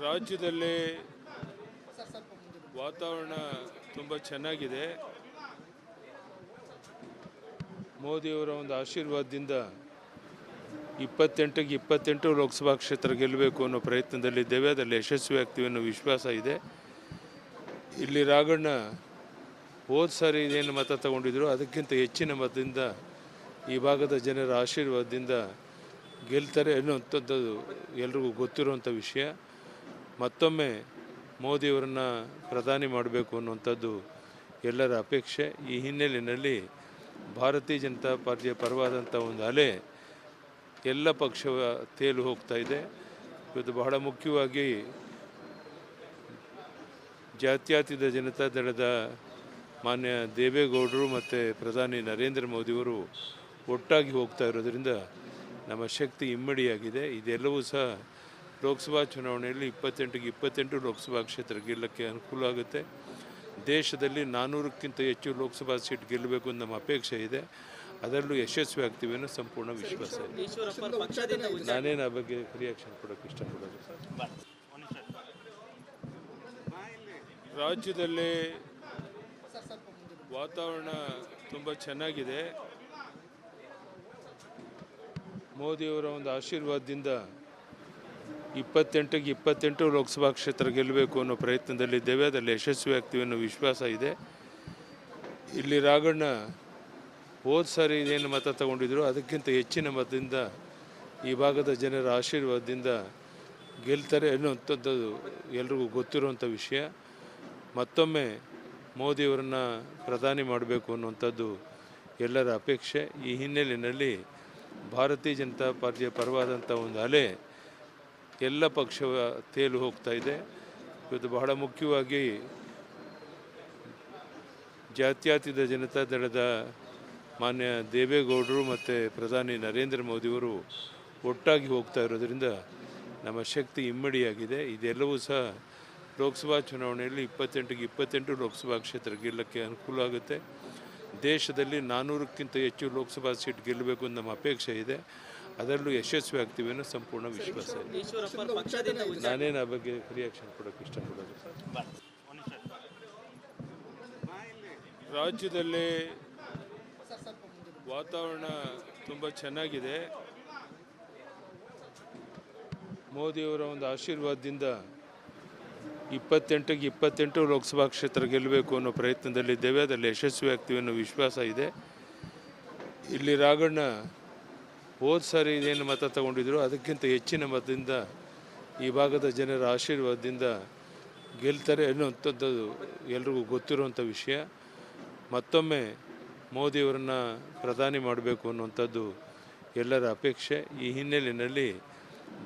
ರಾಜ್ಯದಲ್ಲಿ ವಾತಾವರಣ ತುಂಬ ಚೆನ್ನಾಗಿದೆ. ಮೋದಿಯವರ ಒಂದು ಆಶೀರ್ವಾದದಿಂದ 28ಕ್ಕೆ 28 ಲೋಕಸಭಾ ಕ್ಷೇತ್ರ ಗೆಲ್ಲಬೇಕು ಅನ್ನೋ ಪ್ರಯತ್ನದಲ್ಲಿದ್ದೇವೆ. ಅದರಲ್ಲಿ ಯಶಸ್ವಿ ಆಗ್ತೀವಿ ಅನ್ನೋ ವಿಶ್ವಾಸ ಇದೆ. ಇಲ್ಲಿ ರಾಘಣ್ಣ ಹೋದ ಸಾರಿ ಏನು ಮತ ತಗೊಂಡಿದ್ರು ಅದಕ್ಕಿಂತ ಹೆಚ್ಚಿನ ಮತದಿಂದ ಈ ಭಾಗದ ಜನರ ಆಶೀರ್ವಾದದಿಂದ ಗೆಲ್ತಾರೆ ಅನ್ನುವಂಥದ್ದು ಎಲ್ರಿಗೂ ಗೊತ್ತಿರುವಂಥ ವಿಷಯ. ಮತ್ತೊಮ್ಮೆ ಮೋದಿಯವರನ್ನು ಪ್ರಧಾನಿ ಮಾಡಬೇಕು ಅನ್ನುವಂಥದ್ದು ಎಲ್ಲರ ಅಪೇಕ್ಷೆ. ಈ ಹಿನ್ನೆಲೆಯಲ್ಲಿ ಭಾರತೀಯ ಜನತಾ ಪಾರ್ಟಿಯ ಪರವಾದಂಥ ಒಂದು ಅಲೆ ಎಲ್ಲ ಪಕ್ಷವ ತೇಲು ಹೋಗ್ತಾ ಇದೆ. ಇವತ್ತು ಬಹಳ ಮುಖ್ಯವಾಗಿ ಜಾತ್ಯತೀತ ಜನತಾ ದಳದ ಮಾನ್ಯ ದೇವೇಗೌಡರು ಮತ್ತು ಪ್ರಧಾನಿ ನರೇಂದ್ರ ಮೋದಿಯವರು ಒಟ್ಟಾಗಿ ಹೋಗ್ತಾ ಇರೋದರಿಂದ ನಮ್ಮ ಶಕ್ತಿ ಇಮ್ಮಡಿಯಾಗಿದೆ. ಇದೆಲ್ಲವೂ ಸಹ ಲೋಕಸಭಾ ಚುನಾವಣೆಯಲ್ಲಿ 28ಕ್ಕೆ 28 ಲೋಕಸಭಾ ಕ್ಷೇತ್ರ ಗೆಲ್ಲಕ್ಕೆ ಅನುಕೂಲ ಆಗುತ್ತೆ. ದೇಶದಲ್ಲಿ 400ಕ್ಕಿಂತ ಹೆಚ್ಚು ಲೋಕಸಭಾ ಸೀಟ್ ಗೆಲ್ಲಬೇಕು ಅಂತ ನಮ್ಮ ಅಪೇಕ್ಷೆ ಇದೆ. ಅದರಲ್ಲೂ ಯಶಸ್ವಿ ಆಗ್ತೀವಿ ಅನ್ನೋ ಸಂಪೂರ್ಣ ವಿಶ್ವಾಸ ಇದೆ. ನಾನೇನು ಆ ಬಗ್ಗೆ ರಿಯಾಕ್ಷನ್ ಕೊಡೋಕ್ಕೆ ಇಷ್ಟಪಡೋದು. ರಾಜ್ಯದಲ್ಲಿ ವಾತಾವರಣ ತುಂಬ ಚೆನ್ನಾಗಿದೆ. ಮೋದಿಯವರ ಒಂದು ಆಶೀರ್ವಾದದಿಂದ 28ಕ್ಕೆ 28 ಲೋಕಸಭಾ ಕ್ಷೇತ್ರ ಗೆಲ್ಲಬೇಕು ಅನ್ನೋ ಪ್ರಯತ್ನದಲ್ಲಿದ್ದೇವೆ. ಅದರಲ್ಲಿ ಯಶಸ್ವಿ ಆಗ್ತೀವಿ ಅನ್ನೋ ವಿಶ್ವಾಸ ಇದೆ. ಇಲ್ಲಿ ರಾಘಣ್ಣ ಹೋದ ಸಾರಿ ಏನು ಮತ ತಗೊಂಡಿದ್ರು ಅದಕ್ಕಿಂತ ಹೆಚ್ಚಿನ ಮತದಿಂದ ಈ ಭಾಗದ ಜನರ ಆಶೀರ್ವಾದದಿಂದ ಗೆಲ್ತಾರೆ ಅನ್ನುವಂಥದ್ದು ಎಲ್ರಿಗೂ ಗೊತ್ತಿರುವಂಥ ವಿಷಯ. ಮತ್ತೊಮ್ಮೆ ಮೋದಿಯವರನ್ನು ಪ್ರಧಾನಿ ಮಾಡಬೇಕು ಅನ್ನುವಂಥದ್ದು ಎಲ್ಲರ ಅಪೇಕ್ಷೆ. ಈ ಹಿನ್ನೆಲೆಯಲ್ಲಿ ಭಾರತೀಯ ಜನತಾ ಪಾರ್ಟಿಯ ಪರವಾದಂಥ ಒಂದು ಅಲೆ ಎಲ್ಲ ಪಕ್ಷವ ತೇಲು ಹೋಗ್ತಾ ಇದೆ. ಇವತ್ತು ಬಹಳ ಮುಖ್ಯವಾಗಿ ಜಾತ್ಯತೀತ ಜನತಾ ದಳದ ಮಾನ್ಯ ದೇವೇಗೌಡರು ಮತ್ತು ಪ್ರಧಾನಿ ನರೇಂದ್ರ ಮೋದಿಯವರು ಒಟ್ಟಾಗಿ ಹೋಗ್ತಾ ಇರೋದರಿಂದ ನಮ್ಮ ಶಕ್ತಿ ಇಮ್ಮಡಿಯಾಗಿದೆ. ಇದೆಲ್ಲವೂ ಸಹ ಲೋಕಸಭಾ ಚುನಾವಣೆಯಲ್ಲಿ 28ಕ್ಕೆ 28 ಲೋಕಸಭಾ ಕ್ಷೇತ್ರ ಗೆಲ್ಲಕ್ಕೆ ಅನುಕೂಲ ಆಗುತ್ತೆ. ದೇಶದಲ್ಲಿ 400ಕ್ಕಿಂತ ಹೆಚ್ಚು ಲೋಕಸಭಾ ಸೀಟ್ ಗೆಲ್ಲಬೇಕು ಅಂತ ನಮ್ಮ ಅಪೇಕ್ಷೆ ಇದೆ. ಅದರಲ್ಲೂ ಯಶಸ್ವಿ ಆಗ್ತೀವಿ ಅನ್ನೋ ಸಂಪೂರ್ಣ ವಿಶ್ವಾಸ ಇದೆ. ನಾನೇನು ಆ ಬಗ್ಗೆ ರಿಯಾಕ್ಷನ್ ಕೊಡೋಕ್ಕೆ ಇಷ್ಟಪಡೋದು. ರಾಜ್ಯದಲ್ಲಿ ವಾತಾವರಣ ತುಂಬ ಚೆನ್ನಾಗಿದೆ. ಮೋದಿಯವರ ಒಂದು ಆಶೀರ್ವಾದದಿಂದ 28ಕ್ಕೆ 28 ಲೋಕಸಭಾ ಕ್ಷೇತ್ರ ಗೆಲ್ಲಬೇಕು ಅನ್ನೋ ಪ್ರಯತ್ನದಲ್ಲಿದ್ದೇವೆ. ಅದರಲ್ಲಿ ಯಶಸ್ವಿ ಆಗ್ತೀವಿ ಅನ್ನೋ ವಿಶ್ವಾಸ ಇದೆ. ಇಲ್ಲಿ ರಾಘಣ್ಣ ಹೋದ ಸಾರಿ ಏನು ಮತ ತಗೊಂಡಿದ್ರು ಅದಕ್ಕಿಂತ ಹೆಚ್ಚಿನ ಮತದಿಂದ ಈ ಭಾಗದ ಜನರ ಆಶೀರ್ವಾದದಿಂದ ಗೆಲ್ತಾರೆ ಅನ್ನುವಂಥದ್ದು ಎಲ್ರಿಗೂ ಗೊತ್ತಿರುವಂಥ ವಿಷಯ. ಮತ್ತೊಮ್ಮೆ ಮೋದಿಯವರನ್ನು ಪ್ರಧಾನಿ ಮಾಡಬೇಕು ಅನ್ನುವಂಥದ್ದು ಎಲ್ಲರ ಅಪೇಕ್ಷೆ. ಈ ಹಿನ್ನೆಲೆಯಲ್ಲಿ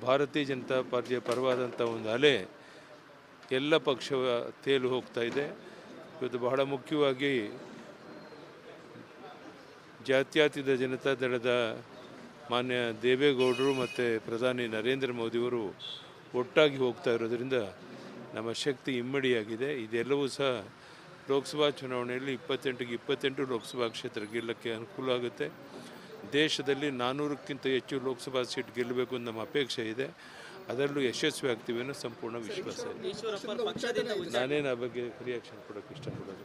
ಭಾರತೀಯ ಜನತಾ ಪಾರ್ಟಿಯ ಪರವಾದಂಥ ಒಂದು ಅಲೆ ಎಲ್ಲ ಪಕ್ಷವ ತೇಲು ಹೋಗ್ತಾ ಇದೆ. ಇವತ್ತು ಬಹಳ ಮುಖ್ಯವಾಗಿ ಜಾತ್ಯತೀತ ಜನತಾ ದಳದ ಮಾನ್ಯ ದೇವೇಗೌಡರು ಮತ್ತು ಪ್ರಧಾನಿ ನರೇಂದ್ರ ಮೋದಿಯವರು ಒಟ್ಟಾಗಿ ಹೋಗ್ತಾ ಇರೋದರಿಂದ ನಮ್ಮ ಶಕ್ತಿ ಇಮ್ಮಡಿಯಾಗಿದೆ. ಇದೆಲ್ಲವೂ ಸಹ ಲೋಕಸಭಾ ಚುನಾವಣೆಯಲ್ಲಿ 28ಕ್ಕೆ 28 ಲೋಕಸಭಾ ಕ್ಷೇತ್ರ ಗೆಲ್ಲಕ್ಕೆ ಅನುಕೂಲ ಆಗುತ್ತೆ. ದೇಶದಲ್ಲಿ 400ಕ್ಕಿಂತ ಹೆಚ್ಚು ಲೋಕಸಭಾ ಸೀಟ್ ಗೆಲ್ಲಬೇಕು ಅಂತ ನಮ್ಮ ಅಪೇಕ್ಷೆ ಇದೆ. ಅದರಲ್ಲೂ ಯಶಸ್ವಿ ಆಗ್ತೀವಿ ಅನ್ನೋ ಸಂಪೂರ್ಣ ವಿಶ್ವಾಸ ಇದೆ. ನಾನೇನು ಆ ಬಗ್ಗೆ ರಿಯಾಕ್ಷನ್ ಕೊಡೋಕ್ಕೆ ಇಷ್ಟಪಡೋದು.